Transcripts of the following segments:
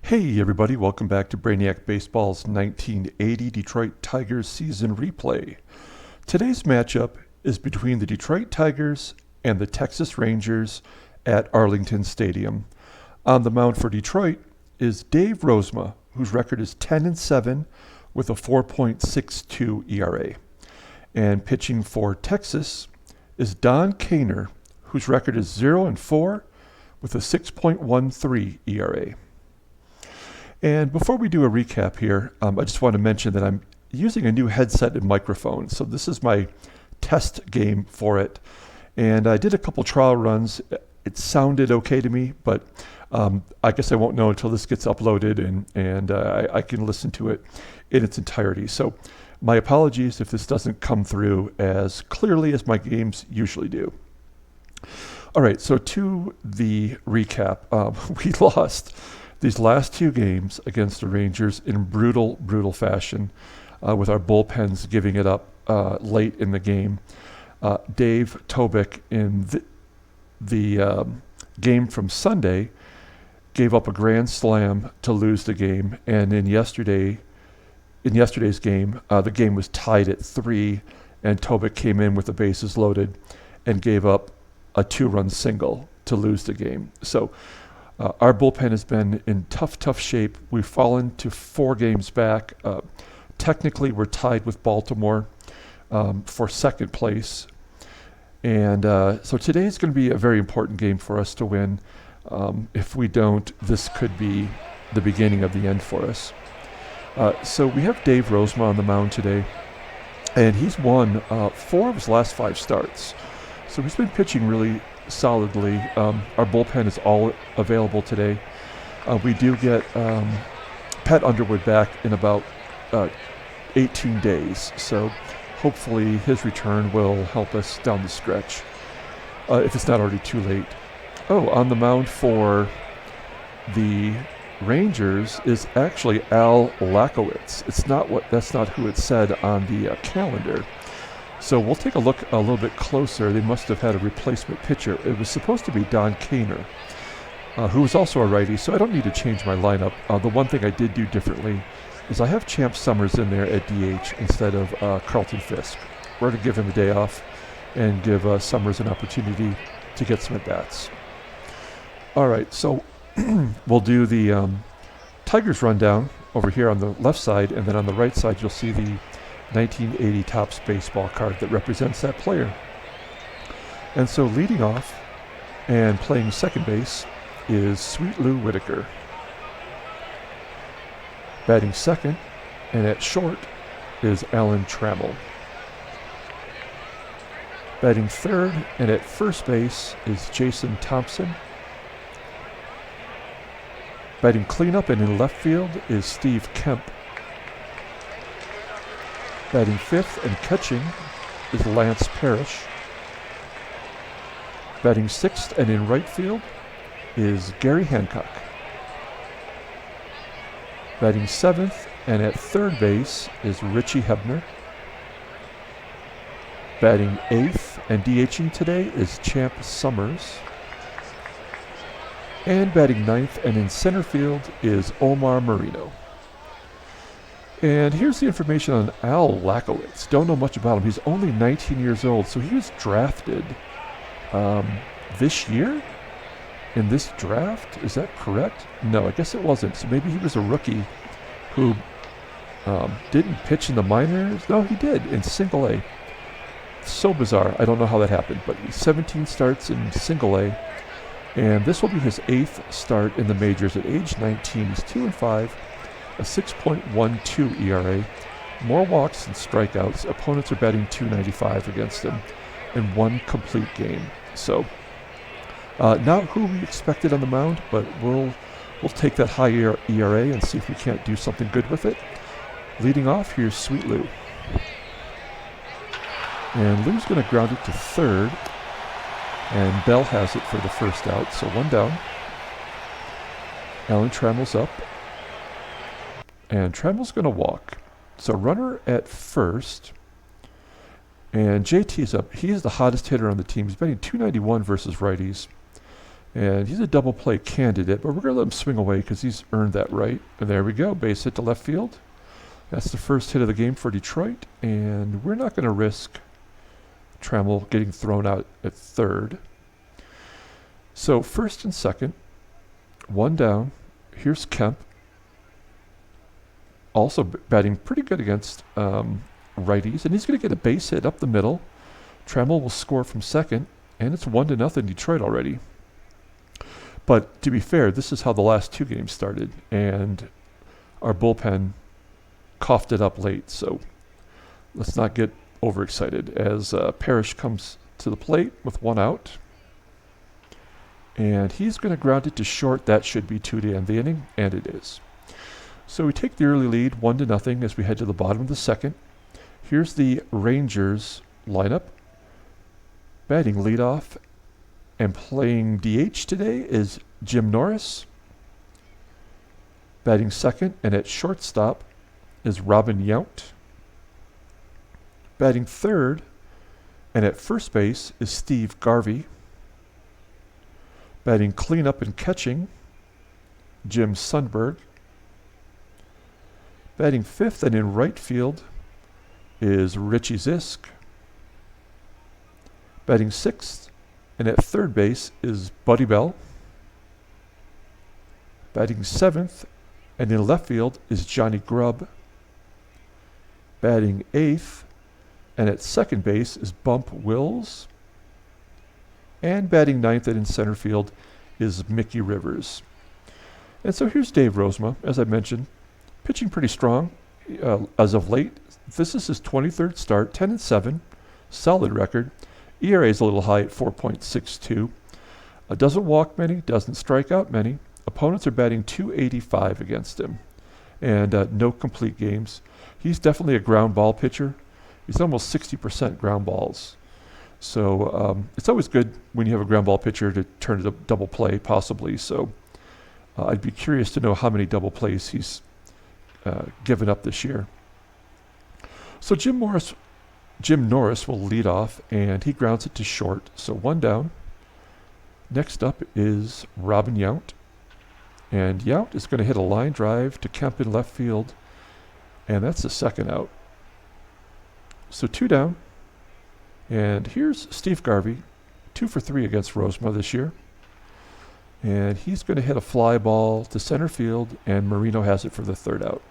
Hey everybody, welcome back to Brainiac Baseball's 1980 Detroit Tigers season replay. Today's matchup is between the Detroit Tigers and the Texas Rangers at Arlington Stadium. On the mound for Detroit is Dave Rozema, whose record is 10-7 with a 4.62 ERA. And pitching for Texas is Don Kainer, whose record is 0-4 with a 6.13 ERA. And before we do a recap here, I just want to mention that I'm using a new headset and microphone. So this is my test game for it. And I did a couple trial runs. It sounded okay to me, but I guess I won't know until this gets uploaded and I can listen to it in its entirety. So my apologies if this doesn't come through as clearly as my games usually do. All right, so to the recap, we lost these last two games against the Rangers in brutal fashion, with our bullpens giving it up late in the game. Dave Tobik in the game from Sunday gave up a grand slam to lose the game, and in yesterday's game, the game was tied at 3, and Tobik came in with the bases loaded and gave up a 2-run single to lose the game. So our bullpen has been in tough shape. We've fallen to 4 games back. Technically, we're tied with Baltimore for second place. And so today is going to be a very important game for us to win. If we don't, this could be the beginning of the end for us. So we have Dave Rozema on the mound today, and he's won 4 of his last 5 starts. So he's been pitching really solidly. Our bullpen is all available today. We do get Pat Underwood back in about 18 days, so hopefully his return will help us down the stretch, if it's not already too late. On the mound for the Rangers is actually Al Lachowicz. That's not who it said on the calendar. So we'll take a look a little bit closer. They must have had a replacement pitcher. It was supposed to be Don Kainer, who was also a righty, so I don't need to change my lineup. The one thing I did do differently is I have Champ Summers in there at DH instead of Carlton Fisk. We're going to give him a day off and give Summers an opportunity to get some at-bats. All right, so we'll do the Tigers rundown over here on the left side, and then on the right side you'll see the 1980 Topps baseball card that represents that player. And so leading off and playing second base is Sweet Lou Whitaker. Batting second and at short is Alan Trammell. Batting third and at first base is Jason Thompson. Batting cleanup and in left field is Steve Kemp. Batting fifth and catching is Lance Parrish. Batting sixth and in right field is Gary Hancock. Batting seventh and at third base is Richie Hebner. Batting eighth and DHing today is Champ Summers. And batting ninth and in center field is Omar Moreno. And here's the information on Al Lachowicz. Don't know much about him. He's only 19 years old, so he was drafted this year in this draft. Is that correct? No, I guess it wasn't. So maybe he was a rookie who didn't pitch in the minors. No, he did in Single A. So bizarre. I don't know how that happened, but 17 starts in Single A. And this will be his 8th start in the majors at age 19. He's 2-5. A 6.12 ERA, more walks than strikeouts. Opponents are batting .295 against him in 1 complete game. So, not who we expected on the mound, but we'll take that high ERA and see if we can't do something good with it. Leading off, here's Sweet Lou. And Lou's going to ground it to third, and Bell has it for the first out, so 1 down. Alan Trammell's up. And Trammell's going to walk. So runner at first. And JT's up. He is the hottest hitter on the team. He's batting .291 versus righties. And he's a double play candidate, but we're going to let him swing away because he's earned that right. And there we go, base hit to left field. That's the first hit of the game for Detroit, and we're not going to risk Trammell getting thrown out at third. So first and second, one down. Here's Kemp, also batting pretty good against righties, and he's going to get a base hit up the middle. Trammell will score from second, and it's 1-0 Detroit already. But to be fair, this is how the last two games started, and our bullpen coughed it up late, so let's not get overexcited as Parrish comes to the plate with one out. And he's going to ground it to short. That should be 2 to end the inning, and it is. So we take the early lead 1-0 as we head to the bottom of the second. Here's the Rangers lineup. Batting leadoff and playing DH today is Jim Norris. Batting second and at shortstop is Robin Yount. Batting third and at first base is Steve Garvey. Batting cleanup and catching, Jim Sundberg. Batting fifth and in right field is Richie Zisk. Batting sixth and at third base is Buddy Bell. Batting seventh and in left field is Johnny Grubb. Batting eighth and at second base is Bump Wills. And batting ninth and in center field is Mickey Rivers. And so here's Dave Rozema, as I mentioned, pitching pretty strong as of late. This is his 23rd start, 10-7, solid record. ERA is a little high at 4.62. Doesn't walk many, doesn't strike out many. Opponents are batting .285 against him, and no complete games. He's definitely a ground ball pitcher. He's almost 60% ground balls. So it's always good when you have a ground ball pitcher to turn it a double play, possibly. So I'd be curious to know how many double plays he's given up this year. So Jim Norris will lead off, and he grounds it to short. So one down. Next up is Robin Yount. And Yount is going to hit a line drive to Kemp in left field, and that's the second out. So two down. And here's Steve Garvey, 2 for 3 against Rozema this year. And he's going to hit a fly ball to center field, and Moreno has it for the third out.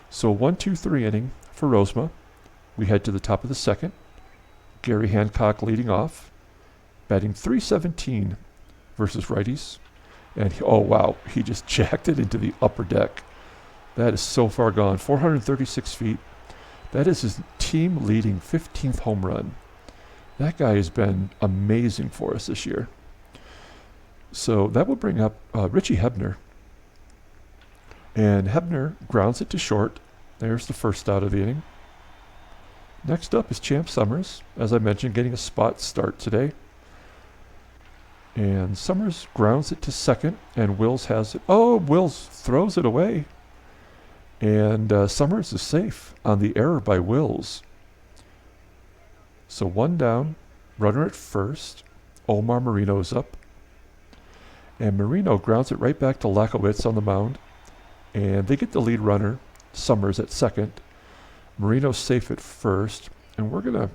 So 1-2-3 inning for Rozema. We head to the top of the second. Gary Hancock leading off, batting .317 versus righties. And oh wow, he just jacked it into the upper deck. That is so far gone, 436 feet. That is his team-leading 15th home run. That guy has been amazing for us this year. So that will bring up Richie Hebner. And Hebner grounds it to short. There's the first out of the inning. Next up is Champ Summers, as I mentioned, getting a spot start today. And Summers grounds it to second, and Wills has it. Oh, Wills throws it away. And Summers is safe on the error by Wills. So one down, runner at first. Omar Moreno is up. And Moreno grounds it right back to Lachowicz on the mound. And they get the lead runner, Summers, at second. Moreno's safe at first. And we're going to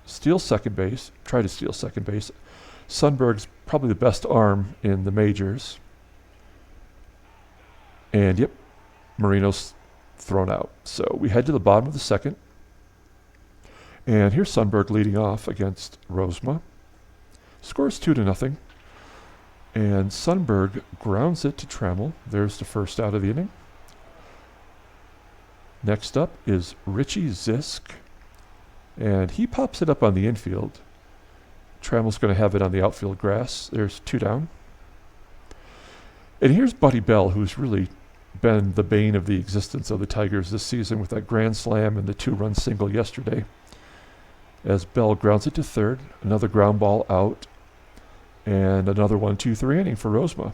try to steal second base. Sundberg's probably the best arm in the majors. And yep, Moreno's thrown out. So we head to the bottom of the second. And here's Sundberg leading off against Rozema. Scores 2-0. And Sundberg grounds it to Trammell. There's the first out of the inning. Next up is Richie Zisk. And he pops it up on the infield. Trammell's going to have it on the outfield grass. There's two down. And here's Buddy Bell, who's really been the bane of the existence of the Tigers this season with that grand slam and the 2-run single yesterday. As Bell grounds it to third, another ground ball out, and another 1-2-3 inning for Rozema.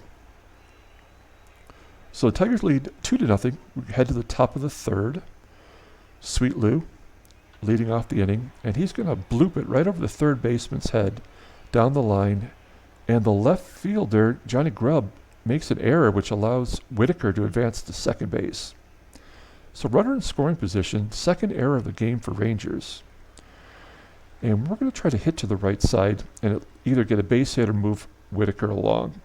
So the Tigers lead 2-0. We head to the top of the third. Sweet Lou leading off the inning, and he's going to bloop it right over the third baseman's head down the line And the left fielder, Johnny Grubb, makes an error which allows Whitaker to advance to second base. So runner in scoring position, second error of the game for Rangers. And we're going to try to hit to the right side and either get a base hit or move Whitaker along.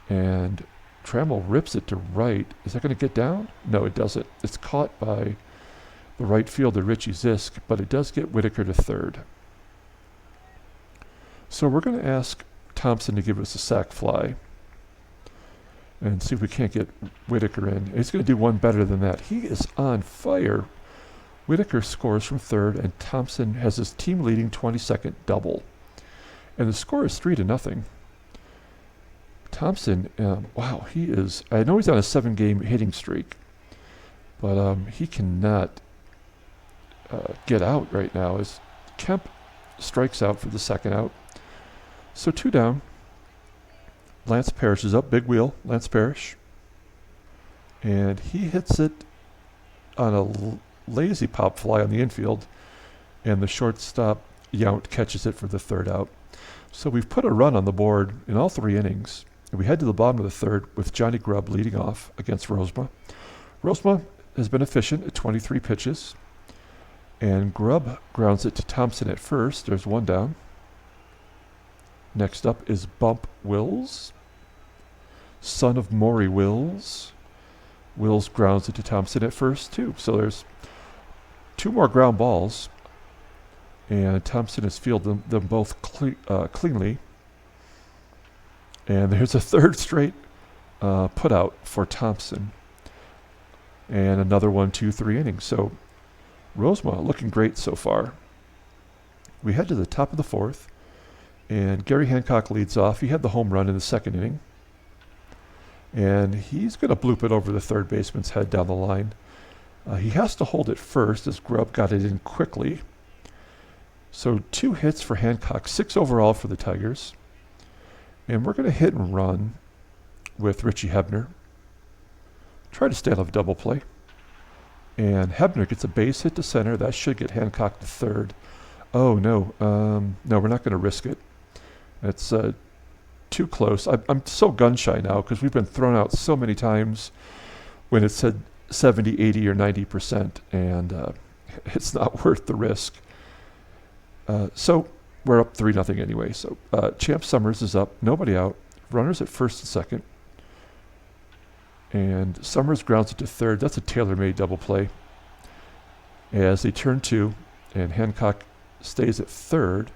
And Trammell rips it to right. Is that going to get down? No, it doesn't. It's caught by the right fielder, Richie Zisk, but it does get Whitaker to third. So we're going to ask Thompson to give us a sac fly and see if we can't get Whitaker in. He's going to do one better than that. He is on fire. Whitaker scores from third, and Thompson has his team-leading 22nd double. And the score is 3-0. Thompson, wow, he is... I know he's on a 7-game hitting streak, but he cannot get out right now as Kemp strikes out for the second out. So 2 down. Lance Parrish is up, big wheel, Lance Parrish. And he hits it on a lazy pop fly on the infield, and the shortstop Yount catches it for the third out. So we've put a run on the board in all 3 innings. And we head to the bottom of the third with Johnny Grubb leading off against Rozema. Rozema has been efficient at 23 pitches. And Grubb grounds it to Thompson at first. There's 1 down. Next up is Bump Wills, son of Maury Wills. Wills grounds it to Thompson at first, too. So there's 2 more ground balls. And Thompson has fielded them both cleanly. And there's a third straight put out for Thompson. And another 1, 2, 3 innings. So Rozema looking great so far. We head to the top of the fourth. And Gary Hancock leads off. He had the home run in the second inning. And he's going to bloop it over the third baseman's head down the line. He has to hold it first as Grubb got it in quickly. So 2 hits for Hancock, 6 overall for the Tigers. And we're going to hit and run with Richie Hebner. Try to stay out of double play. And Hebner gets a base hit to center. That should get Hancock to third. Oh, no. No, we're not going to risk it. It's too close. I'm so gun-shy now because we've been thrown out so many times when it said 70, 80, or 90%, and it's not worth the risk. So we're up 3-0 anyway. So Champ Summers is up, nobody out. Runners at first and second. And Summers grounds it to third. That's a tailor-made double play. As they turn 2, and Hancock stays at third.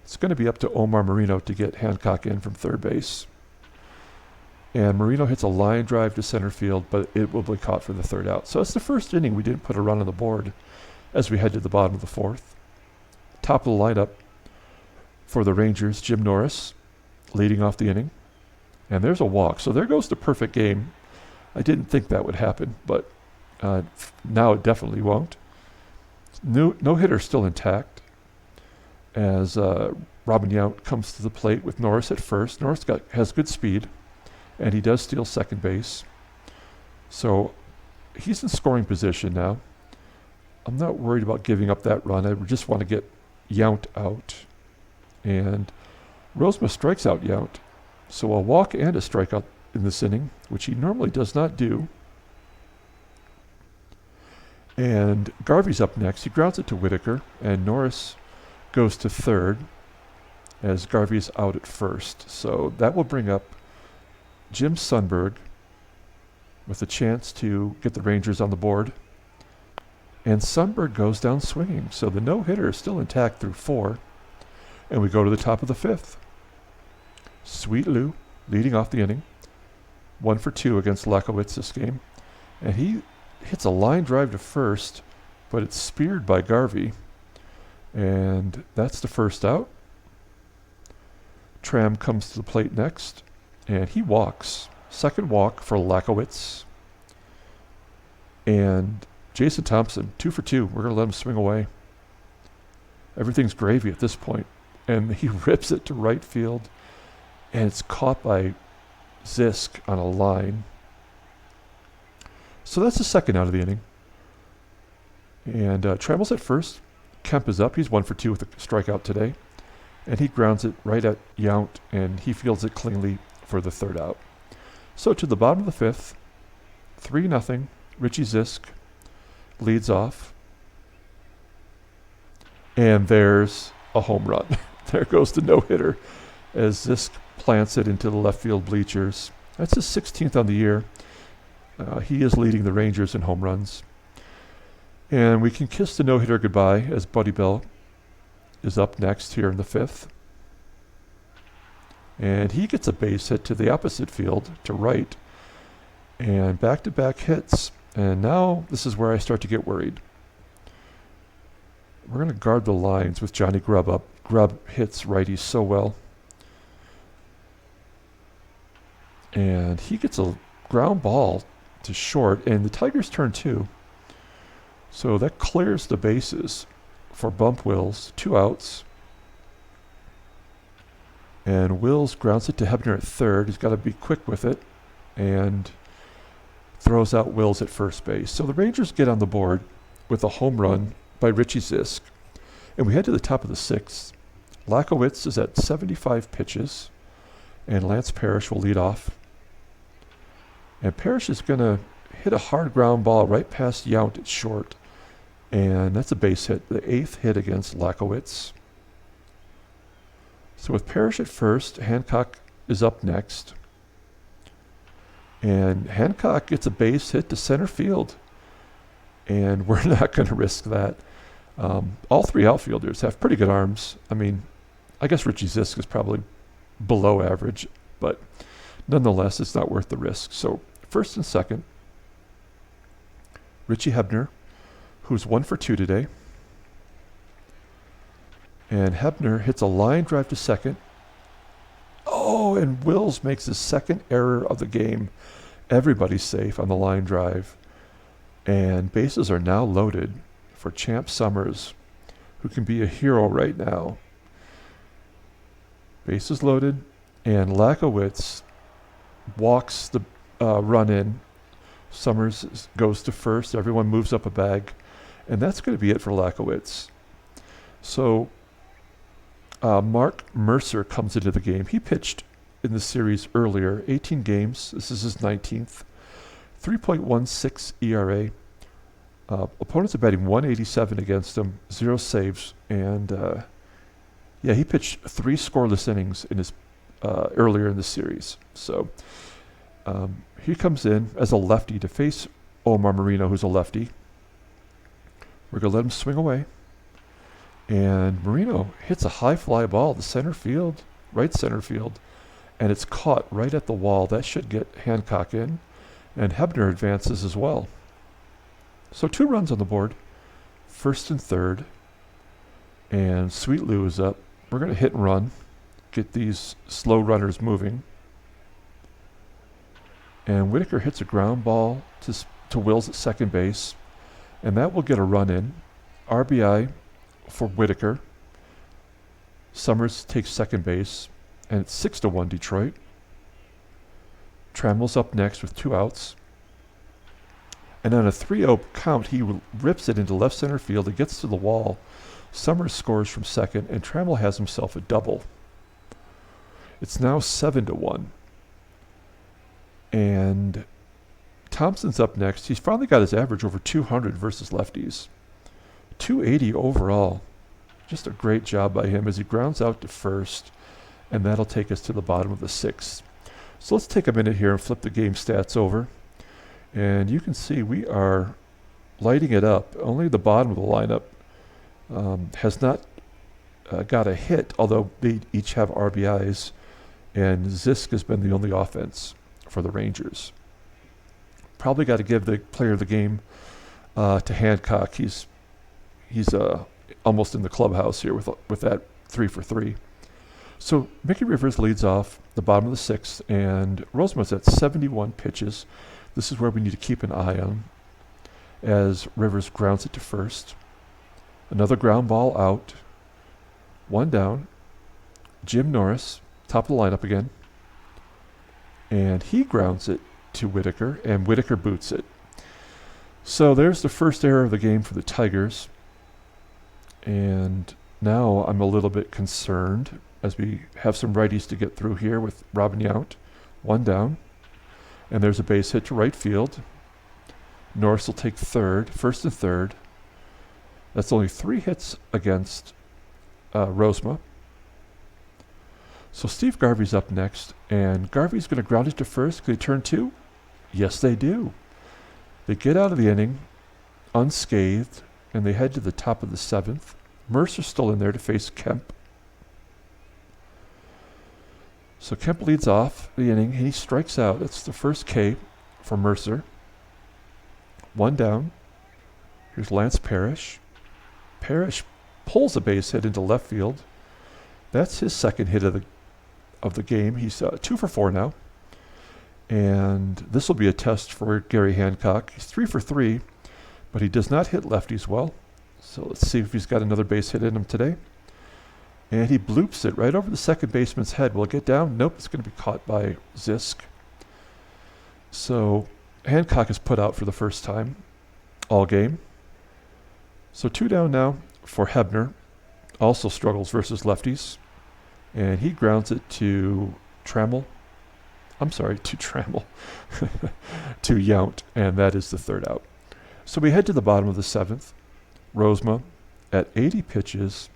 It's going to be up to Omar Moreno to get Hancock in from third base. And Moreno hits a line drive to center field, but it will be caught for the third out. So it's the first inning we didn't put a run on the board as we head to the bottom of the fourth. Top of the lineup for the Rangers, Jim Norris leading off the inning. And there's a walk. So there goes the perfect game. I didn't think that would happen, but now it definitely won't. No hitter still intact as Robin Yount comes to the plate with Norris at first. Norris has good speed, and he does steal second base. So he's in scoring position now. I'm not worried about giving up that run. I just want to get Yount out. And Rozema strikes out Yount. So a walk and a strikeout in this inning, which he normally does not do. And Garvey's up next. He grounds it to Whitaker, and Norris goes to third as Garvey's out at first. So that will bring up Jim Sundberg with a chance to get the Rangers on the board. And Sundberg goes down swinging. So the no-hitter is still intact through 4. And we go to the top of the 5th. Sweet Lou leading off the inning. 1 for 2 against Lachowicz this game. And he hits a line drive to first, but it's speared by Garvey. And that's the first out. Tram comes to the plate next, and he walks. Second walk for Lachowicz. And Jason Thompson, 2 for 2. We're going to let him swing away. Everything's gravy at this point. And he rips it to right field, and it's caught by Zisk on a line. So that's the second out of the inning. And Trammell's at first. Kemp is up. He's 1 for 2 with a strikeout today. and he grounds it right at Yount, and he fields it cleanly for the third out. So to the bottom of the fifth, 3-0, Richie Zisk leads off. And there's a home run. There goes the no-hitter as Zisk plants it into the left field bleachers. That's his 16th on the year. He is leading the Rangers in home runs. And we can kiss the no-hitter goodbye as Buddy Bell is up next here in the fifth. And he gets a base hit to the opposite field, to right. And back-to-back hits. And now this is where I start to get worried. We're going to guard the lines with Johnny Grubb up. Grubb hits righties so well. And he gets a ground ball to short, and the Tigers turn 2. So that clears the bases for Bump Wills. 2 outs. And Wills grounds it to Hebner at third. He's got to be quick with it. And throws out Wills at first base. So the Rangers get on the board with a home run by Richie Zisk. And we head to the top of the sixth. Lachowicz is at 75 pitches. And Lance Parrish will lead off. And Parrish is going to hit a hard ground ball right past Yount at short. And that's a base hit, the 8th hit against Lachowicz. So with Parrish at first, Hancock is up next. And Hancock gets a base hit to center field. And we're not going to risk that. All 3 outfielders have pretty good arms. I mean, I guess Richie Zisk is probably below average, but nonetheless, it's not worth the risk. So first and second, Richie Hebner, who's 1 for 2 today. And Hebner hits a line drive to second. Oh, and Wills makes his second error of the game. Everybody's safe on the line drive. And bases are now loaded for Champ Summers, who can be a hero right now. Bases loaded, and Lachowicz walks the run in. Summers goes to first. Everyone moves up a bag. And that's going to be it for Lachowicz. So Mark Mercer comes into the game. He pitched in the series earlier, 18 games. This is his 19th. 3.16 ERA. Opponents are batting 187 against him, 0 saves. And he pitched 3 scoreless innings in his earlier in the series. So he comes in as a lefty to face Omar Moreno, who's a lefty. We're going to let him swing away. And Moreno hits a high fly ball to center field, right center field, and it's caught right at the wall. That should get Hancock in, and Hebner advances as well. So 2 runs on the board, first and third, and Sweet Lou is up. We're going to hit and run, get these slow runners moving. And Whitaker hits a ground ball to Wills at second base, and that will get a run in. RBI for Whitaker. Summers takes second base, and it's 6-1 Detroit. Trammell's up next with 2 outs. And on a 3-0 count, he rips it into left center field. It gets to the wall. Summers scores from second, and Trammell has himself a double. It's now 7-1. And Thompson's up next. He's finally got his average over 200 versus lefties. 280 overall. Just a great job by him as he grounds out to first, and that'll take us to the bottom of the 6th. So let's take a minute here and flip the game stats over. And you can see we are lighting it up. Only the bottom of the lineup has not got a hit, although they each have RBIs. And Zisk has been the only offense for the Rangers. Probably got to give the player of the game to Hancock. He's almost in the clubhouse here with that 3 for 3. So Mickey Rivers leads off the bottom of the 6th, and Rozema's at 71 pitches. This is where we need to keep an eye on as Rivers grounds it to first. Another ground ball out. 1 down. Jim Norris, top of the lineup again. And he grounds it to Whitaker, and Whitaker boots it. So there's the first error of the game for the Tigers. And Now I'm a little bit concerned as we have some righties to get through here with Robin Yount. One down. And there's a base hit to right field. Norris will take first and third. That's only 3 hits against Rozema. So Steve Garvey's up next, and Garvey's going to ground it to first. Can they turn 2? Yes, they do. They get out of the inning unscathed, and they head to the top of the 7th. Mercer's still in there to face Kemp. So Kemp leads off the inning, and he strikes out. That's the first K for Mercer. One down. Here's Lance Parrish. Parrish pulls a base hit into left field. That's his second hit of the game. He's 2 for 4 now. And this will be a test for Gary Hancock. He's 3 for 3, but he does not hit lefties well. So let's see if he's got another base hit in him today. And he bloops it right over the second baseman's head. Will it get down? Nope, it's going to be caught by Zisk. So Hancock is put out for the first time all game. So 2 down now for Hebner. Also struggles versus lefties. And he grounds it to Trammell. I'm sorry, to Trammell. to Yount. And that is the 3rd out. So we head to the bottom of the 7th. Rozema at 80 pitches.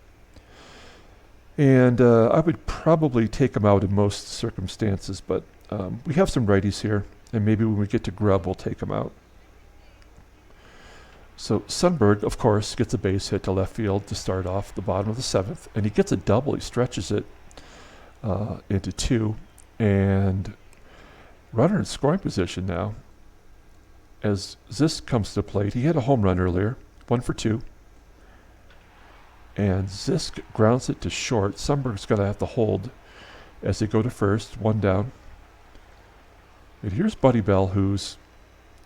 And I would probably take him out in most circumstances, but we have some righties here, and maybe when we get to Grubb, we'll take him out. So Sundberg, of course, gets a base hit to left field to start off the bottom of the 7th, and he gets a double. He stretches it into 2, and runner in scoring position now. As Zisk comes to the plate, he hit a home run earlier, 1 for 2. And Zisk grounds it to short. Sundberg's going to have to hold as they go to first, 1 down. And here's Buddy Bell, who's,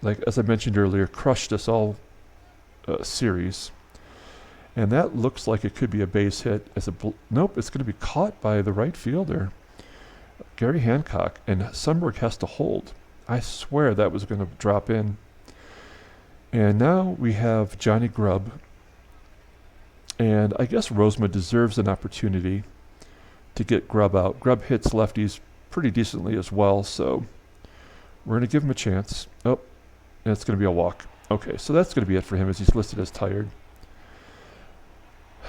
like as I mentioned earlier, crushed us all series. And that looks like it could be a base hit. Nope, it's going to be caught by the right fielder, Gary Hancock, and Sundberg has to hold. I swear that was going to drop in. And now we have Johnny Grubb. And I guess Rozema deserves an opportunity to get Grubb out. Grubb hits lefties pretty decently as well, so we're going to give him a chance. Oh, and it's going to be a walk. Okay, so that's going to be it for him as he's listed as tired.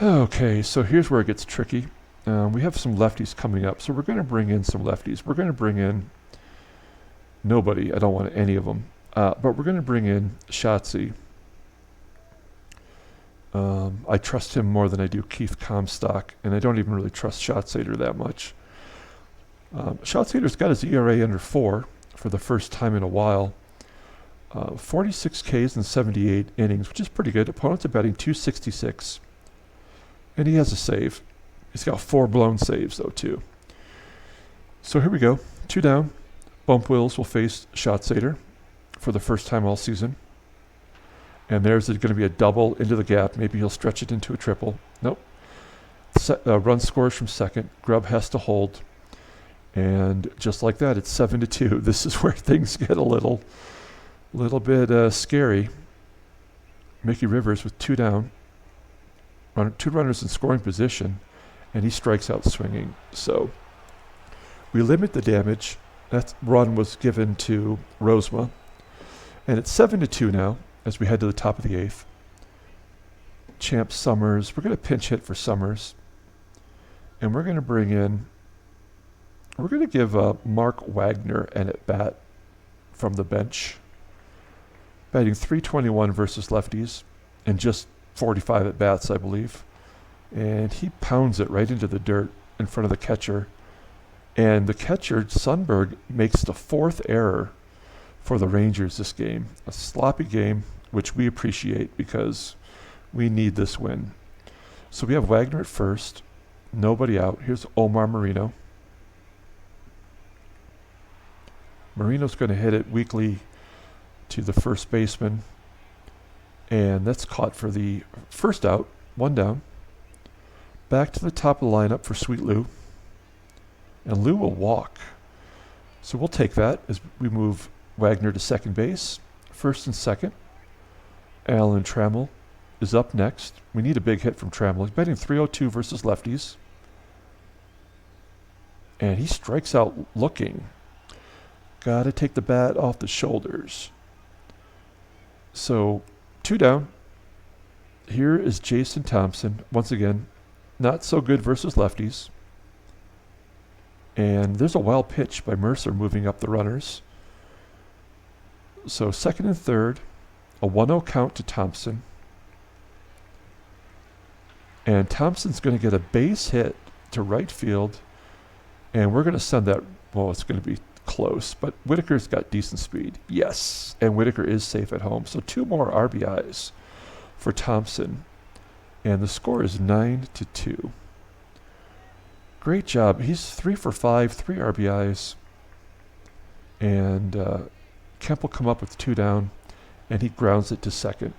Okay, so here's where it gets tricky. We have some lefties coming up, so we're going to bring in some lefties. We're going to bring in nobody. I don't want any of them. But we're going to bring in Schatzy. I trust him more than I do Keith Comstock, and I don't even really trust Schatzeder that much. Schatzeder's got his ERA under 4 for the first time in a while. 46 Ks in 78 innings, which is pretty good. Opponents are batting .266, and he has a save. He's got 4 blown saves, though, too. So here we go. 2 down. Bump Wills will face Schatzeder for the first time all season. And there's going to be a double into the gap. Maybe he'll stretch it into a triple. Nope. Run scores from second. Grubb has to hold. And just like that, it's 7-2. This is where things get a little bit scary. Mickey Rivers with 2 down. 2 runners in scoring position. And he strikes out swinging. So we limit the damage. That run was given to Rozema. And it's 7-2 now as we head to the top of the 8th. Champ Summers. We're going to pinch hit for Summers. And we're going to give Mark Wagner an at-bat from the bench. Batting .321 versus lefties. And just 45 at-bats, I believe. And he pounds it right into the dirt in front of the catcher. And the catcher, Sundberg, makes the 4th error for the Rangers this game. A sloppy game, which we appreciate because we need this win. So we have Wagner at first. Nobody out. Here's Omar Moreno. Moreno's going to hit it weakly to the first baseman. And that's caught for the first out. 1 down. Back to the top of the lineup for Sweet Lou. And Lou will walk. So we'll take that as we move Wagner to second base. First and second, Alan Trammell is up next. We need a big hit from Trammell. He's batting .302 versus lefties. And he strikes out looking. Got to take the bat off the shoulders. So 2 down. Here is Jason Thompson. Once again, not so good versus lefties. And there's a wild pitch by Mercer moving up the runners. So second and third, a 1-0 count to Thompson. And Thompson's going to get a base hit to right field. And we're going to send that, well, it's going to be close, but Whitaker's got decent speed. Yes, and Whitaker is safe at home. So 2 more RBIs for Thompson. And the score is 9-2. Great job. He's 3 for 5, 3 RBIs. And Kemp will come up with 2 down, and he grounds it to second.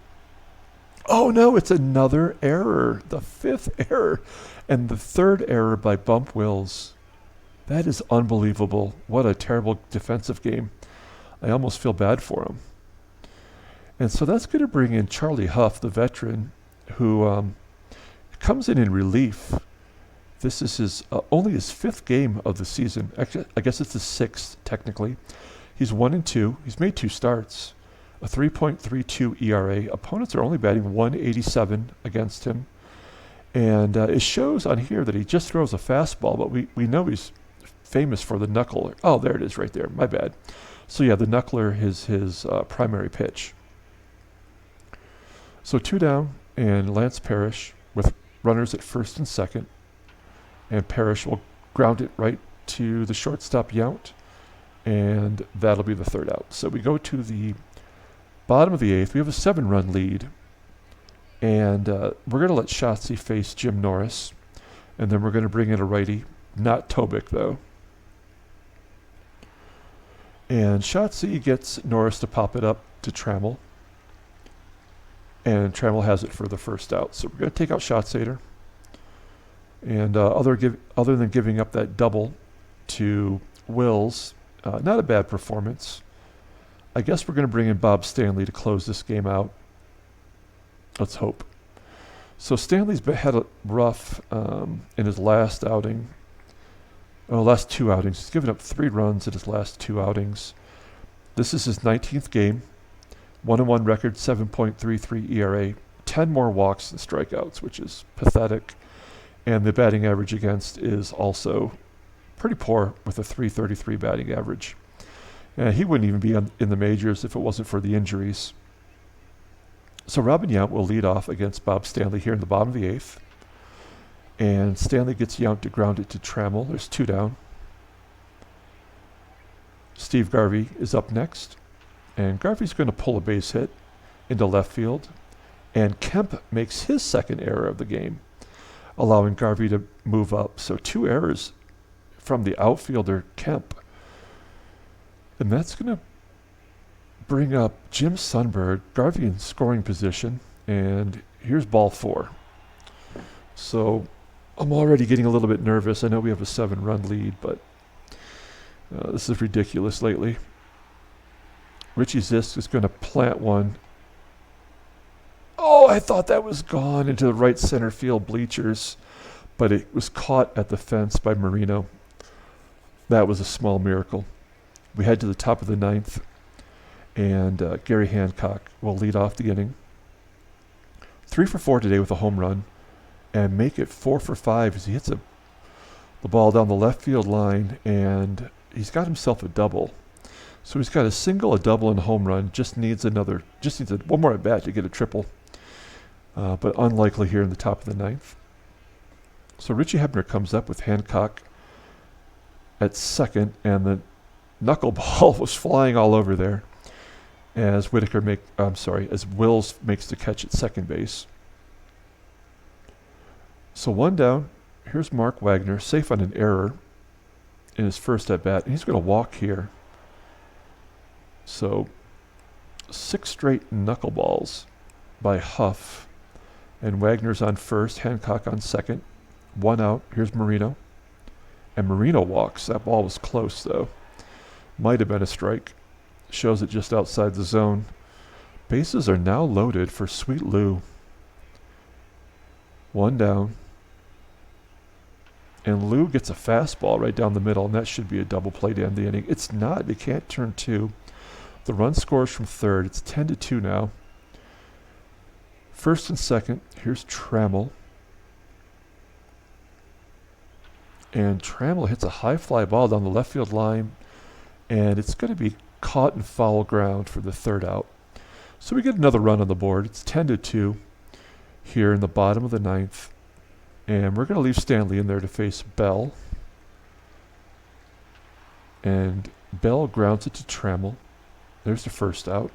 Oh no, it's another error. The 5th error. And the 3rd error by Bump Wills. That is unbelievable. What a terrible defensive game. I almost feel bad for him. And so that's going to bring in Charlie Huff, the veteran, who comes in relief. This is his only his 5th game of the season. Actually, I guess it's the 6th, technically. He's 1-2. He's made 2 starts. A 3.32 ERA. Opponents are only batting .187 against him. And it shows on here that he just throws a fastball, but we know he's famous for the knuckler. Oh, there it is right there. My bad. So yeah, the knuckler is his primary pitch. So 2 down, and Lance Parrish with runners at first and second. And Parrish will ground it right to the shortstop Yount, and that'll be the 3rd out. So we go to the bottom of the 8th. We have a 7-run lead. And we're going to let Shotzi face Jim Norris. And then we're going to bring in a righty, not Tobic, though. And Shotzi gets Norris to pop it up to Trammell. And Trammell has it for the 1st out. So we're going to take out Schatzader. And other than giving up that double to Wills, not a bad performance. I guess we're going to bring in Bob Stanley to close this game out. Let's hope. So Stanley's had a rough in his last outing. Last 2 outings. He's given up 3 runs in his last 2 outings. This is his 19th game. 1-1 record, 7.33 ERA. 10 more walks and strikeouts, which is pathetic. And the batting average against is also pretty poor with a .333 batting average. And he wouldn't even be in the majors if it wasn't for the injuries. So Robin Yount will lead off against Bob Stanley here in the bottom of the 8th. And Stanley gets Yount to ground it to Trammell. There's 2 down. Steve Garvey is up next. And Garvey's going to pull a base hit into left field. And Kemp makes his 2nd error of the game, allowing Garvey to move up. So 2 errors from the outfielder, Kemp. And that's going to bring up Jim Sundberg, Garvey in scoring position, and here's ball 4. So I'm already getting a little bit nervous. I know we have a 7-run lead, but this is ridiculous lately. Richie Zisk is going to plant one. Oh, I thought that was gone into the right center field bleachers, but it was caught at the fence by Moreno. That was a small miracle. We head to the top of the 9th. And Gary Hancock will lead off the inning. 3 for 4 today with a home run. And make it 4 for 5 as he hits the ball down the left field line. And he's got himself a double. So he's got a single, a double, and a home run. Just needs one more at bat to get a triple. But unlikely here in the top of the 9th. So Richie Hebner comes up with Hancock at second. And the knuckleball was flying all over there. As Wills makes the catch at second base. So 1 down. Here's Mark Wagner, safe on an error in his first at bat. And he's going to walk here. So 6 straight knuckleballs by Huff. And Wagner's on first, Hancock on second. 1 out. Here's Moreno. And Moreno walks. That ball was close, though. Might have been a strike. Shows it just outside the zone. Bases are now loaded for Sweet Lou. One down. And Lou gets a fastball right down the middle, and that should be a double play to end the inning. It's not. They can't turn two. The run scores from third. It's 10-2 now. First and second. Here's Trammell. And Trammell hits a high fly ball down the left field line, and it's going to be caught in foul ground for the third out. So we get another run on the board. It's 10-2 here in the bottom of the ninth. And we're going to leave Stanley in there to face Bell. And Bell grounds it to Trammell. There's the first out.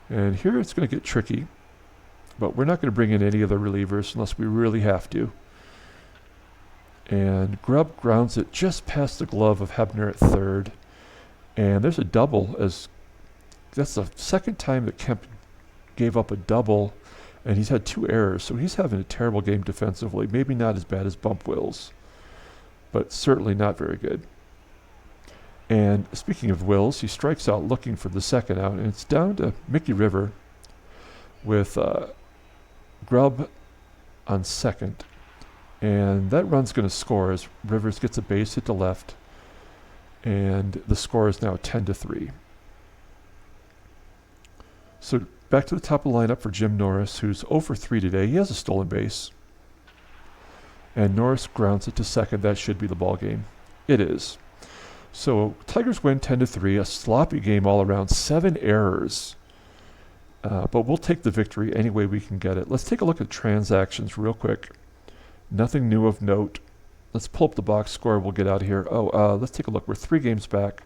And here it's going to get tricky. But we're not going to bring in any of the relievers unless we really have to. And Grubb grounds it just past the glove of Hebner at third. And there's a double. That's the second time that Kemp gave up a double. And he's had 2 errors, so he's having a terrible game defensively. Maybe not as bad as Bump Wills, but certainly not very good. And speaking of Wills, he strikes out looking for the second out, and it's down to Mickey River with Grubb on second. And that run's going to score as Rivers gets a base hit to left, and the score is now 10-3. So back to the top of the lineup for Jim Norris, who's 0 for 3 today. He has a stolen base. And Norris grounds it to second. That should be the ball game. It is. So Tigers win 10-3. A sloppy game all around. 7 errors. But we'll take the victory any way we can get it. Let's take a look at transactions real quick. Nothing new of note. Let's pull up the box score. We'll get out of here. Let's take a look. We're 3 games back.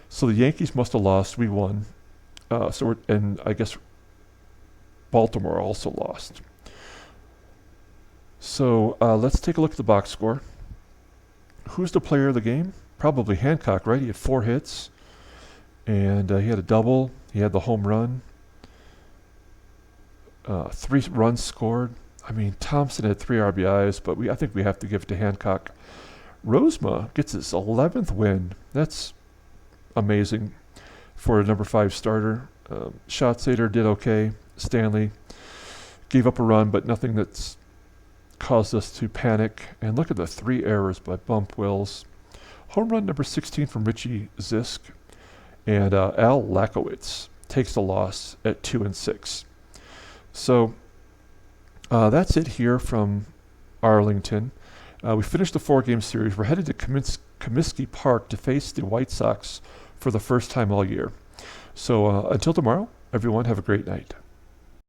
So the Yankees must have lost. We won. And I guess Baltimore also lost. So let's take a look at the box score. Who's the player of the game? Probably Hancock, right? He had 4 hits, and he had a double. He had the home run. 3 runs scored. I mean, Thompson had 3 RBIs, but I think we have to give it to Hancock. Rozema gets his 11th win. That's amazing for a number 5 starter. Schatzeder did okay. Stanley gave up a run, but nothing that's caused us to panic. And look at the 3 errors by Bump Wills. Home run number 16 from Richie Zisk. And Al Lachowicz takes the loss at 2-6. So that's it here from Arlington. We finished the 4-game series. We're headed to Comiskey Park to face the White Sox for the first time all year. So until tomorrow, everyone have a great night.